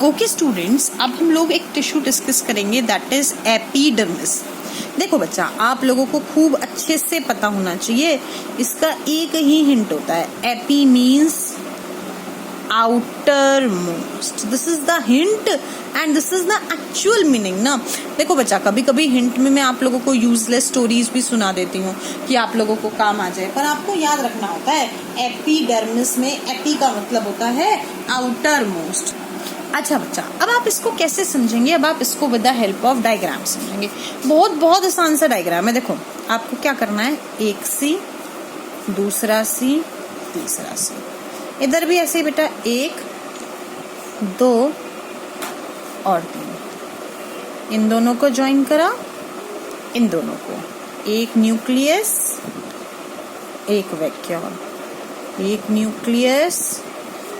Okay students, अब हम लोग एक टिश्यू डिस्कस करेंगे दैट इज एपिडर्मिस। देखो बच्चा, आप लोगों को खूब अच्छे से पता होना चाहिए, इसका एक ही हिंट होता है, AP means outer most. This is the hint and this is the actual meaning ना। देखो बच्चा, कभी कभी हिंट में मैं आप लोगों को यूजलेस स्टोरीज भी सुना देती हूँ कि आप लोगों को काम आ जाए, पर आपको याद रखना होता है एपिडर्मिस में एपी का मतलब होता है आउटर मोस्ट। अच्छा बच्चा, अब आप इसको कैसे समझेंगे? अब आप इसको with the help of diagram समझेंगे। बहुत आसान सा डायग्राम है। देखो, आपको क्या करना है, एक सी, दूसरा सी, तीसरा सी, इधर भी ऐसे ही बेटा, 1 2 और 3, इन दोनों को ज्वाइन करा, इन दोनों को, एक न्यूक्लियस, एक वैक्यूल, एक न्यूक्लियस,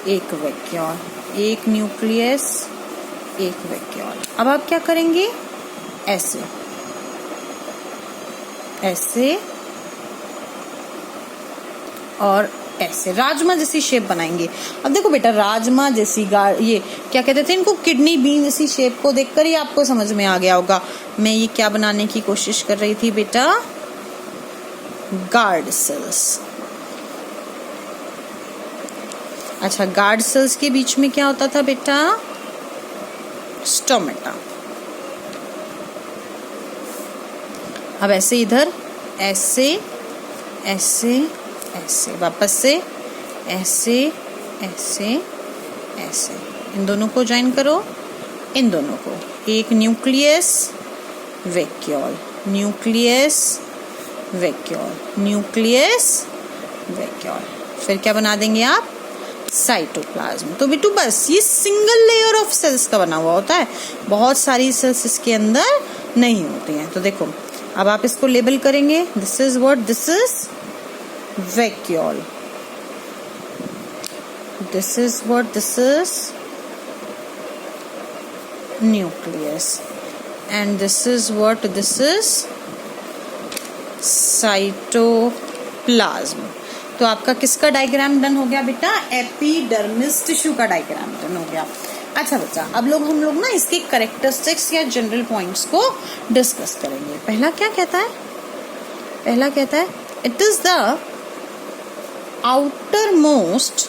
एक वैक्यूल, एक न्यूक्लियस, एक वैक्यूल। अब आप क्या करेंगे, ऐसे ऐसे और ऐसे राजमा जैसी शेप बनाएंगे। अब देखो बेटा, राजमा जैसी ये क्या कहते थे इनको, किडनी बीन जैसी शेप को देखकर ही आपको समझ में आ गया होगा मैं ये क्या बनाने की कोशिश कर रही थी बेटा, गार्ड सेल्स। अच्छा, गार्ड सेल्स के बीच में क्या होता था बेटा, स्टोमेटा। अब ऐसे इधर ऐसे ऐसे ऐसे, वापस से ऐसे ऐसे ऐसे, इन दोनों को ज्वाइन करो, इन दोनों को, एक nucleus, vacuole, nucleus, vacuole, nucleus, vacuole. फिर क्या बना देंगे आप, साइटोप्लाज्म। तो बेटू बस ये सिंगल लेयर ऑफ सेल्स का बना हुआ होता है, बहुत सारी सेल्स इसके अंदर नहीं होती हैं। तो देखो, अब आप इसको लेबल करेंगे, this is what, this is vacuole, this is what, this is nucleus, and this is what, this is cytoplasm. तो आपका किसका डायग्राम डन हो गया बेटा, एपिडर्मिस टिश्यू का डायग्राम डन हो गया। अच्छा बच्चा, अब हम लोग ना इसके कैरेक्टरिस्टिक्स या जनरल पॉइंट्स को डिस्कस करेंगे। पहला क्या कहता है, पहला कहता है it is the outer most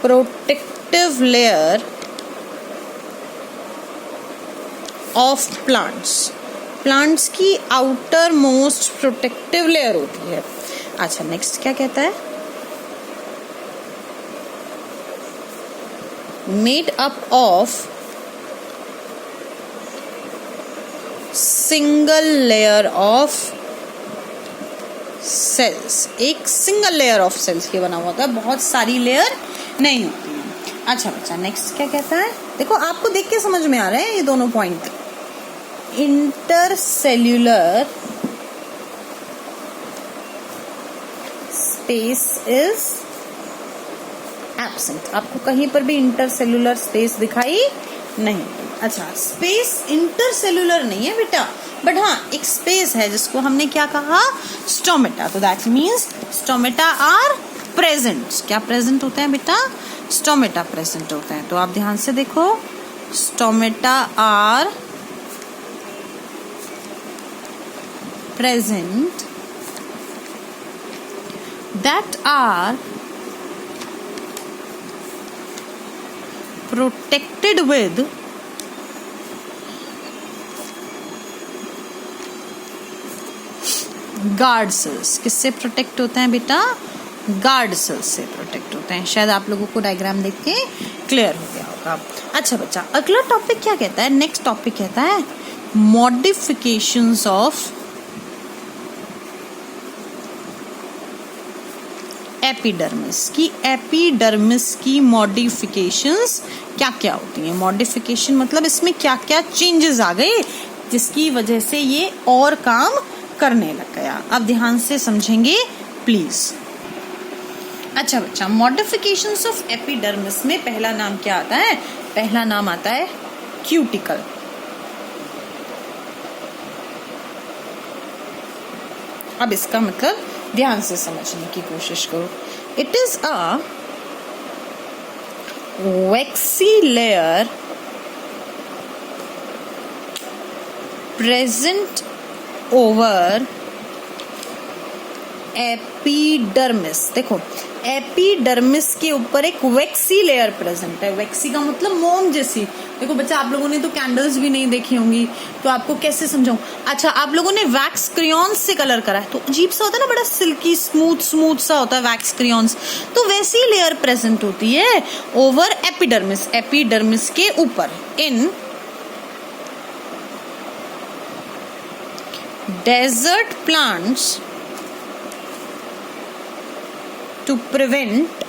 protective layer of plants. Plants की आउटर मोस्ट प्रोटेक्टिव लेयर होती है। अच्छा, नेक्स्ट क्या कहता है, made up of single layer of cells. एक सिंगल लेयर ऑफ सेल्स के बना हुआ होता है, बहुत सारी लेयर नहीं होती है। अच्छा बच्चा, नेक्स्ट क्या कहता है, देखो आपको देख के समझ में आ रहे हैं ये दोनों point. Intercellular space is absent. आपको कहीं पर भी इंटरसेल्यूलर स्पेस दिखाई नहीं। अच्छा, स्पेस इंटरसेल्यूलर नहीं है बेटा, बट हाँ एक स्पेस है जिसको हमने क्या कहा, स्टोमेटा। तो that means stomata are present. क्या प्रेजेंट होते हैं बेटा, स्टोमेटा प्रेजेंट होते हैं। तो आप ध्यान से देखो, stomata are present that are protected with guard cells. किससे प्रोटेक्ट होते हैं बेटा, गार्ड सेल्स से प्रोटेक्ट होते हैं। शायद आप लोगों को डायग्राम देख के क्लियर हो गया होगा। अच्छा बच्चा, अगला टॉपिक क्या कहता है, नेक्स्ट टॉपिक कहता है मॉडिफिकेशंस ऑफ एपिडर्मिस की। एपिडर्मिस की मॉडिफिकेशंस क्या क्या होती हैं, मॉडिफिकेशन मतलब इसमें क्या क्या चेंजेस आ गए जिसकी वजह से ये और काम करने लग गया। अब ध्यान से समझेंगे प्लीज। अच्छा बच्चा, मॉडिफिकेशंस ऑफ एपिडर्मिस में पहला नाम क्या आता है, पहला नाम आता है क्यूटिकल। अब इसका मतलब ध्यान से समझने की कोशिश करो। It is a waxy layer present over epidermis. देखो एपिडर्मिस के ऊपर एक वैक्सी लेयर प्रेजेंट है। वैक्सी का मतलब मोम जैसी। देखो बच्चा, आप लोगों ने तो कैंडल्स भी नहीं देखी होंगी, तो आपको कैसे समझाऊं। अच्छा, आप लोगों ने वैक्स क्रेयॉन्स से कलर करा है, तो अजीब सा होता है ना, बड़ा सिल्की स्मूथ सा होता है वैक्स क्रेयॉन्स। तो वैसी लेयर प्रेजेंट होती है ओवर एपिडर्मिस, एपिडर्मिस के ऊपर। In desert plants to prevent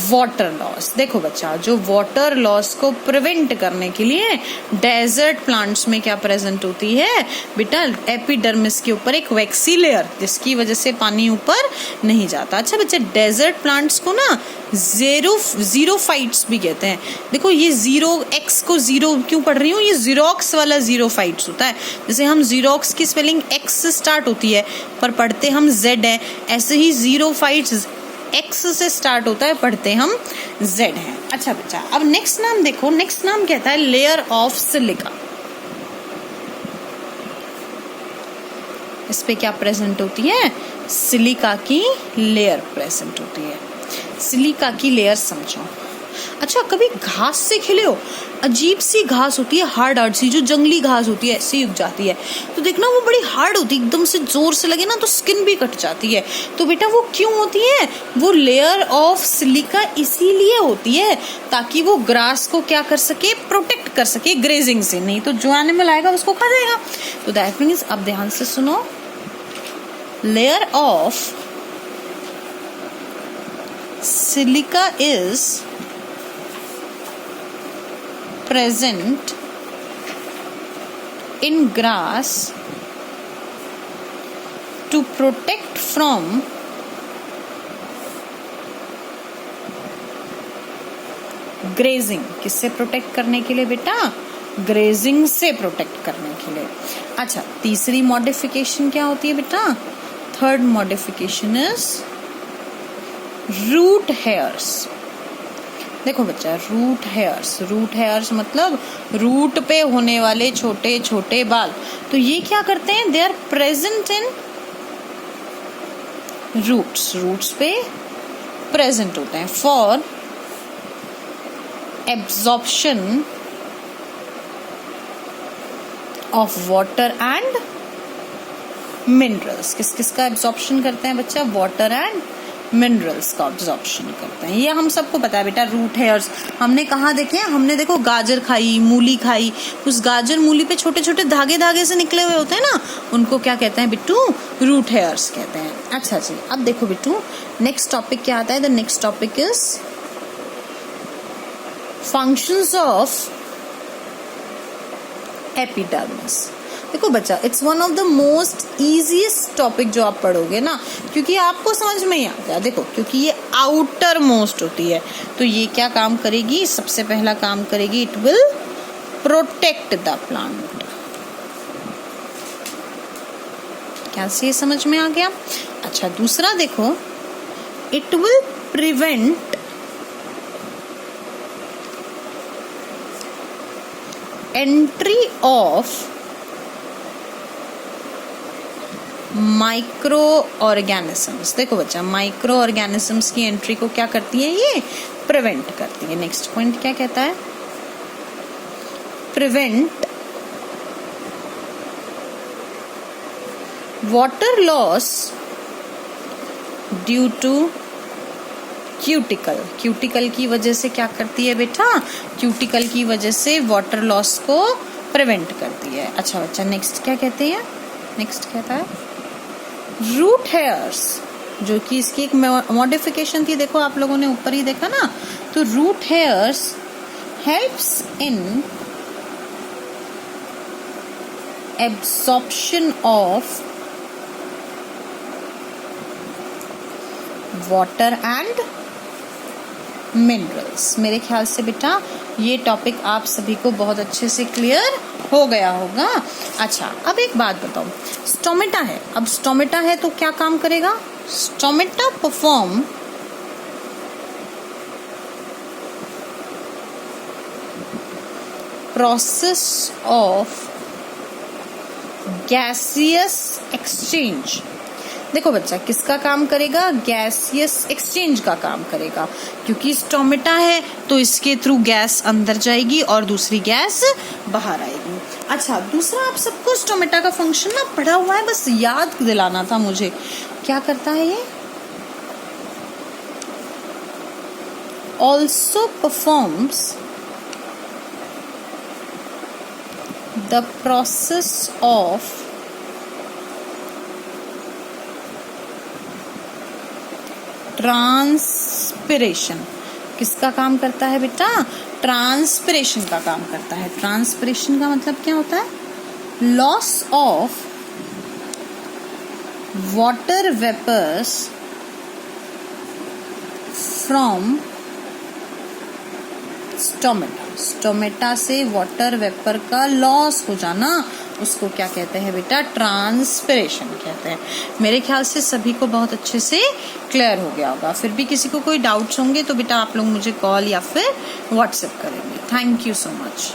water loss. देखो बच्चा, जो वाटर लॉस को प्रिवेंट करने के लिए डेजर्ट प्लांट्स में क्या प्रेजेंट होती है बेटा, एपिडर्मिस के ऊपर एक वैक्सी लेयर, जिसकी वजह से पानी ऊपर नहीं जाता। अच्छा बच्चे, डेजर्ट प्लांट्स को ना जीरोफाइट्स भी कहते हैं। देखो ये जीरो, एक्स को जीरो क्यों पढ़ रही हूँ, ये जीरोक्स वाला जीरोफाइट्स होता है। जैसे हम जीरोक्स की स्पेलिंग एक्स से स्टार्ट होती है पर पढ़ते हम जेड है, ऐसे ही जीरोफाइट्स एक्स से स्टार्ट होता है, पढ़ते हम जेड है। अच्छा बच्चा, अब नेक्स्ट नाम देखो, नेक्स्ट नाम कहता है लेयर ऑफ सिलिका। इस पे क्या प्रेजेंट होती है, सिलिका की लेयर प्रेजेंट होती है। सिलिका की लेयर समझो। अच्छा, कभी घास से खेले हो, अजीब सी घास होती है, हार्ड सी, जो जंगली घास होती है ऐसे ही उग जाती है, तो देखना वो बड़ी हार्ड होती है, एकदम से जोर से लगे ना तो स्किन भी कट जाती है। तो बेटा वो क्यों होती है, वो लेयर ऑफ सिलिका इसीलिए होती है ताकि वो ग्रास को क्या कर सके, प्रोटेक्ट कर सके ग्रेजिंग से, नहीं तो जो एनिमल आएगा उसको खा जाएगा। तो दैट मीन्स, अब ध्यान से सुनो, layer of silica is present in grass to protect from grazing। किससे प्रोटेक्ट करने के लिए बेटा, ग्रेजिंग से प्रोटेक्ट करने के लिए। अच्छा, तीसरी मॉडिफिकेशन क्या होती है बेटा, third modification is root hairs. देखो बच्चा, रूट हेयर्स मतलब रूट पे होने वाले छोटे छोटे बाल। तो ये क्या करते हैं, they are present in roots पे प्रेजेंट होते हैं for absorption of water and minerals. किस किस का एब्जॉर्प्शन करते हैं बच्चा, वाटर एंड मिनरल्स का ऑब्जॉर्प्शन करते हैं। ये हम सबको पता है बेटा, रूट हेयर्स हमने कहाँ देखे हैं, हमने देखो गाजर खाई, मूली खाई, उस गाजर मूली पे छोटे छोटे धागे धागे से निकले हुए होते हैं ना, उनको क्या कहते हैं बिट्टू, रूट हेयर्स कहते हैं। अच्छा जी, अब देखो बिट्टू, नेक्स्ट टॉपिक क्या आता है, the next topic is functions of epidermis. देखो बच्चा, it's one of the most easiest topic जो आप पढ़ोगे ना, क्योंकि आपको समझ में ही आ गया। देखो, क्योंकि ये आउटर मोस्ट होती है, तो ये क्या काम करेगी, सबसे पहला काम करेगी, it will protect the plant. क्या से समझ में आ गया। अच्छा, दूसरा देखो, it will prevent entry of micro organisms. देखो बच्चा, माइक्रो ऑर्गेनिजम्स की एंट्री को क्या करती है, ये प्रिवेंट करती है। नेक्स्ट पॉइंट क्या कहता है, prevent water loss due to cuticle. Cuticle की वजह से क्या करती है बेटा, क्यूटिकल की वजह से वाटर लॉस को प्रिवेंट करती है। अच्छा बच्चा, नेक्स्ट क्या कहते हैं, नेक्स्ट कहता है रूट हेयर्स, जो कि इसकी एक मॉडिफिकेशन थी। देखो आप लोगों ने ऊपर ही देखा ना, तो root hairs helps in absorption of water and minerals. मेरे ख्याल से बेटा ये टॉपिक आप सभी को बहुत अच्छे से क्लियर हो गया होगा। अच्छा, अब एक बात बताओ, स्टोमेटा है, अब स्टोमेटा है तो क्या काम करेगा, stomata perform process of gaseous exchange। देखो बच्चा, किसका काम करेगा? गैसियस एक्सचेंज का काम करेगा, क्योंकि स्टोमेटा है तो इसके थ्रू गैस अंदर जाएगी और दूसरी गैस बाहर आएगी। अच्छा, दूसरा आप सबको स्टोमेटा का फंक्शन ना पढ़ा हुआ है, बस याद दिलाना था मुझे। क्या करता है ये? also performs the process of transpiration. किसका काम करता है बेटा? ट्रांसपिरेशन का काम करता है। ट्रांसपिरेशन का मतलब क्या होता है? Loss of water vapours from stomata. Stomata से वाटर वेपर का लॉस हो जाना, उसको क्या कहते हैं बेटा? ट्रांसपिरेशन कहते हैं। मेरे ख्याल से सभी को बहुत अच्छे से क्लियर हो गया होगा। फिर भी किसी को कोई डाउट्स होंगे तो बेटा आप लोग मुझे कॉल या फिर व्हाट्सएप करेंगे। Thank you so much.